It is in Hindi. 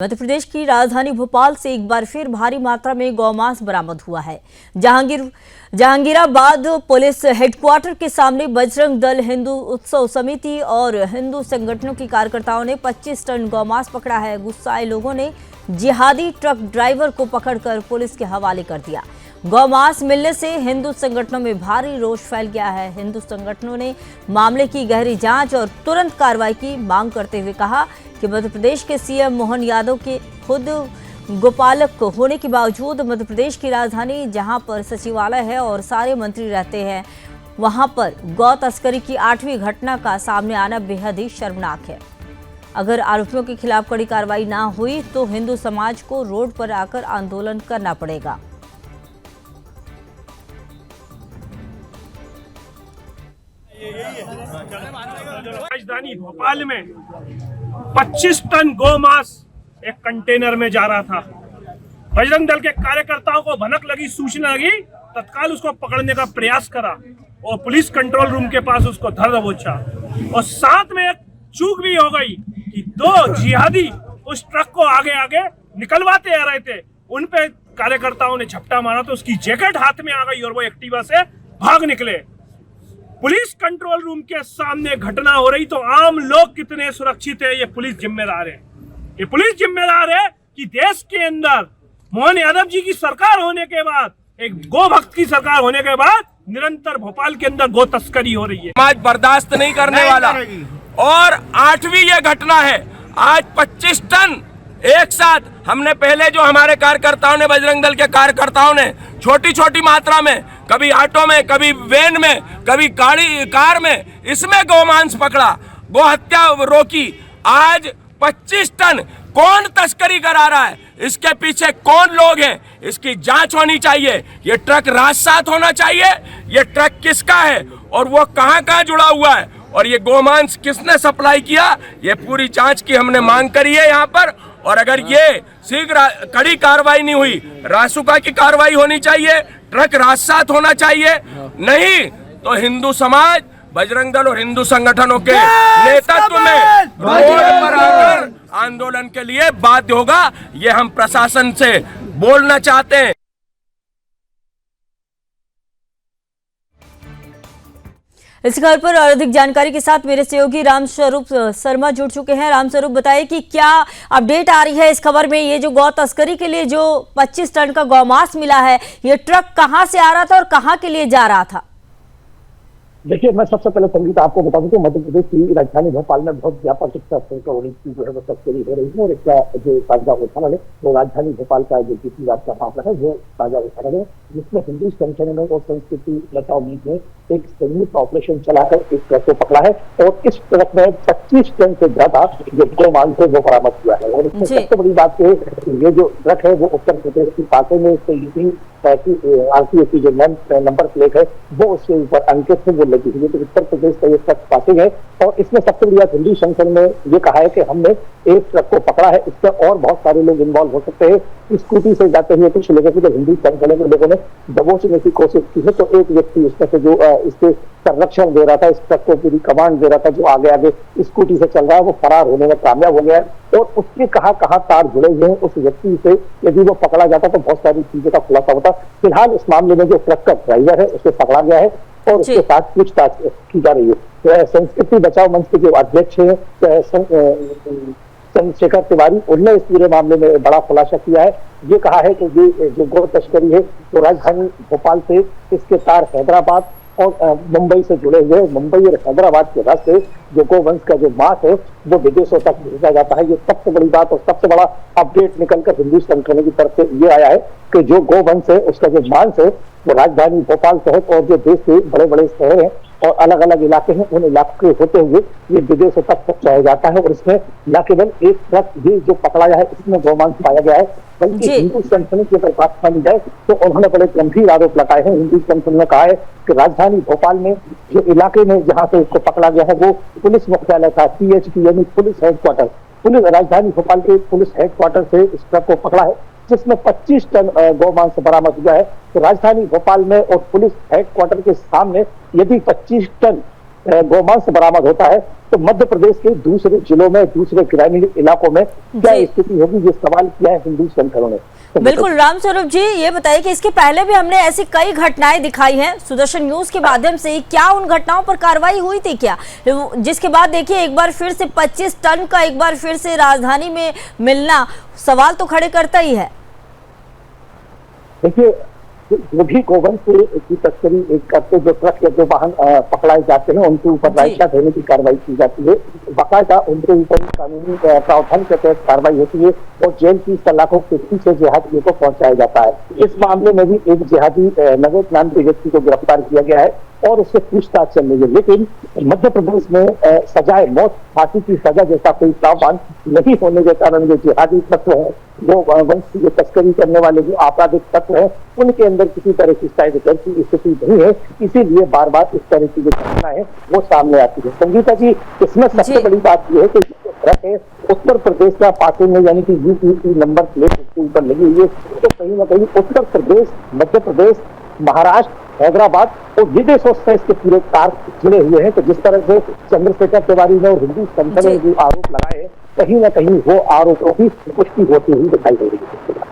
मध्य प्रदेश की राजधानी भोपाल से एक बार फिर भारी मात्रा में गौमांस बरामद हुआ है। जहांगीराबाद पुलिस हेडक्वार्टर के सामने बजरंग दल, हिंदू उत्सव समिति और हिंदू संगठनों के कार्यकर्ताओं ने 25 टन गौमांस पकड़ा है। गुस्साए लोगों ने जिहादी ट्रक ड्राइवर को पकड़कर पुलिस के हवाले कर दिया। गौमांस मिलने से हिंदू संगठनों में भारी रोष फैल गया है। हिंदू संगठनों ने मामले की गहरी जांच और तुरंत कार्रवाई की मांग करते हुए कहा कि मध्य प्रदेश के सीएम मोहन यादव के खुद गोपालक होने के बावजूद मध्य प्रदेश की राजधानी, जहां पर सचिवालय है और सारे मंत्री रहते हैं, वहां पर गौ तस्करी की 8वीं घटना का सामने आना बेहद ही शर्मनाक है। अगर आरोपियों के खिलाफ कड़ी कार्रवाई ना हुई तो हिंदू समाज को रोड पर आकर आंदोलन करना पड़ेगा। राजधानी भोपाल में 25 टन गौमांस एक कंटेनर में जा रहा था। बजरंग दल के कार्यकर्ताओं को भनक लगी, सूचना लगी, तत्काल उसको पकड़ने का प्रयास करा और पुलिस कंट्रोल रूम के पास उसको धर दबोचा। और साथ में एक चूक भी हो गई कि 2 जिहादी उस ट्रक को आगे निकलवाते आ रहे थे, उन पे कार्यकर्ताओं ने झपटा मारा तो उसकी जैकेट हाथ में आ गई और वो एक्टिवा से भाग निकले। पुलिस कंट्रोल रूम के सामने घटना हो रही तो आम लोग कितने सुरक्षित है, ये पुलिस जिम्मेदार है। ये पुलिस जिम्मेदार है कि देश के अंदर मोहन यादव जी की सरकार होने के बाद, एक गो भक्त की सरकार होने के बाद निरंतर भोपाल के अंदर गो तस्करी हो रही है। समाज बर्दाश्त नहीं करने वाला। और 8वीं ये घटना है। आज 25 टन एक साथ हमने पहले जो हमारे कार्यकर्ताओं ने, बजरंग दल के कार्यकर्ताओं ने छोटी छोटी मात्रा में, कभी ऑटो में, कभी वैन में, कभी कार में, इसमें गौमांस पकड़ा, गौ हत्या रोकी। आज 25 टन कौन तस्करी करा रहा है, इसके पीछे कौन लोग हैं, इसकी जांच होनी चाहिए। ये ट्रक राजसात होना चाहिए, ये ट्रक किसका है और वो कहां जुड़ा हुआ है और ये गौमांस किसने सप्लाई किया, ये पूरी जांच की हमने मांग करी है यहाँ पर। और अगर ये शीघ्र कड़ी कार्रवाई नहीं हुई, रासुका की कार्रवाई होनी चाहिए, ट्रक राजसात होना चाहिए, नहीं तो हिंदू समाज, बजरंग दल और हिंदू संगठनों के नेतृत्व में रोड पर आकर आंदोलन के लिए बाध्य होगा। ये हम प्रशासन से बोलना चाहते हैं। इस खबर पर और अधिक जानकारी के साथ मेरे सहयोगी रामस्वरूप शर्मा जुड़ चुके हैं। रामस्वरूप, बताइए कि क्या अपडेट आ रही है इस खबर में। ये जो गौ तस्करी के लिए जो 25 टन का गौमांस मिला है, ये ट्रक कहां से आ रहा था और कहां के लिए जा रहा था? देखिए, मैं सबसे पहले संगीत आपको बता दूं कि मध्य प्रदेश की राजधानी भोपाल में बहुत व्यापक करोड़ी की जो है वो तस्करी हो रही है। और इसका जो ताजा उदाहरण है वो राजधानी भोपाल का जो बीती रात का मामला है वो ताजा उदाहरण है, जिसमें हिंदू संगठनों और संस्कृति बचाओ मीट ने एक संयुक्त ऑपरेशन चलाकर इस ट्रक को पकड़ा है। और इस ट्रक में 25 टन से ज्यादा जो गौमांस है वो बरामद हुआ है। और इसमें सबसे बड़ी बात है, ये जो ट्रक है वो उत्तर प्रदेश की पासे में RTO की जो नंबर प्लेट है वो उसके ऊपर अंकित है, वो लगी हुई है। तो उत्तर प्रदेश का ये ट्रक पासिंग है। और इसमें सबसे बड़ी बात, हिंदू संगठन ने ये कहा है कि हमने एक ट्रक को पकड़ा है, इससे और बहुत सारे लोग इन्वॉल्व हो सकते हैं। स्कूटी से जाते हुए कुछ लोगों को, जब हिंदू संगठन के लोगों ने दबोचने की कोशिश की है तो एक व्यक्ति उसमें से जो इसके संरक्षण दे रहा था, इस ट्रक को पूरी कमांड दे रहा था, जो आगे स्कूटी से चल रहा है, वो फरार होने में कामयाब हो गया है। और उसके कहां तार जुड़े हुए हैं उस व्यक्ति से, यदि वो पकड़ा जाता तो बहुत सारी चीजों का खुलासा होता। फिलहाल इस मामले में जो ट्रक का ड्राइवर है उसे पकड़ा गया है और उसके साथ पूछताछ की जा रही है। तो संस्कृति बचाओ मंच के जो अध्यक्ष है चंद्रशेखर तिवारी, उन्होंने इस पूरे मामले में बड़ा खुलासा किया है। ये कहा है कि ये जो गौ तस्करी है तो राजधानी भोपाल से इसके तार हैदराबाद और मुंबई से जुड़े हुए। मुंबई और हैदराबाद के रास्ते जो गोवंश का जो मांस है वो विदेशों तक भेजा जाता है। ये सबसे बड़ी बात और सबसे बड़ा अपडेट निकलकर हिंदू संगठनों की तरफ से ये आया है कि जो गोवंश है उसका जो मांस है वो राजधानी भोपाल सहित और जो देश के बड़े बड़े शहर हैं और अलग अलग इलाके हैं, उन इलाकों के होते हुए ये विदेशों तक पहुंचाया जाता है। और इसमें न केवल एक ट्रक भी जो पकड़ा गया है इसमें गौमांस पाया गया है, बल्कि हिंदू संगठन की अगर बात मानी जाए तो उन्होंने बड़े गंभीर आरोप लगाए हैं। हिंदू संगठन ने कहा है कि राजधानी भोपाल में जो इलाके में जहाँ से इसको पकड़ा गया है वो पुलिस मुख्यालय था, PHQ यानी पुलिस हेडक्वार्टर, राजधानी भोपाल के पुलिस हेडक्वार्टर से इस ट्रक को पकड़ा है, जिसमें 25 टन गौमांस बरामद हुआ है। तो राजधानी भोपाल में और पुलिस हेडक्वार्टर के सामने यदि 25 टन गौमांस बरामद होता है तो मध्य प्रदेश के दूसरे जिलों में, दूसरे ग्रामीण इलाकों में क्या जी। स्थिति होगी, ये सवाल किया है हिंदू संगठनों ने। तो बिल्कुल रामस्वरूप जी, ये बताइए कि इसके पहले भी हमने ऐसी कई घटनाएं दिखाई हैं सुदर्शन न्यूज के माध्यम से, क्या उन घटनाओं पर कार्रवाई हुई थी क्या, जिसके बाद देखिए एक बार फिर से 25 टन का एक बार फिर से राजधानी में मिलना सवाल तो खड़े करता ही है। देखिए, जो भी गोवंश की तस्करी करते जो ट्रक या जो वाहन पकड़ाए जाते हैं उनके ऊपर राइशा देने की कार्रवाई की जाती है, बाकायदा उनके ऊपर कानूनी प्रावधान के तहत कार्रवाई होती है और जेल की सलाखों के पीछे जिहादियों को पहुंचाया जाता है। इस मामले में भी एक जिहादी नवेद नाम के व्यक्ति को गिरफ्तार किया गया है और उससे पूछताछ चल रही है। लेकिन मध्य प्रदेश में सजाए मौत, फांसी की सजा जैसा कोई प्रावधान नहीं होने के कारण जो जिहादी तत्व है, जो वंश की जो तस्करी करने वाले जो आपराधिक तत्व है, उनके अंदर किसी तरह की साइड की स्थिति नहीं है, इसीलिए बार बार इस तरह की जो घटना है वो सामने आती है। संगीता जी, इसमें सबसे बड़ी बात यह है कि ट्रक है उत्तर प्रदेश का पासे में, यानी कि यूपी नंबर प्लेट उसके ऊपर लगी हुई है, तो कहीं ना कहीं उत्तर प्रदेश, मध्य प्रदेश, महाराष्ट्र, हैदराबाद और विदेशों से इसके पूरे तार जुड़े हुए हैं। तो जिस तरह से चंद्रशेखर तिवारी ने और हिंदू संगठन ने जो आरोप लगाए, कहीं ना कहीं वो आरोपों की पुष्टि होती हुई दिखाई दे रही है।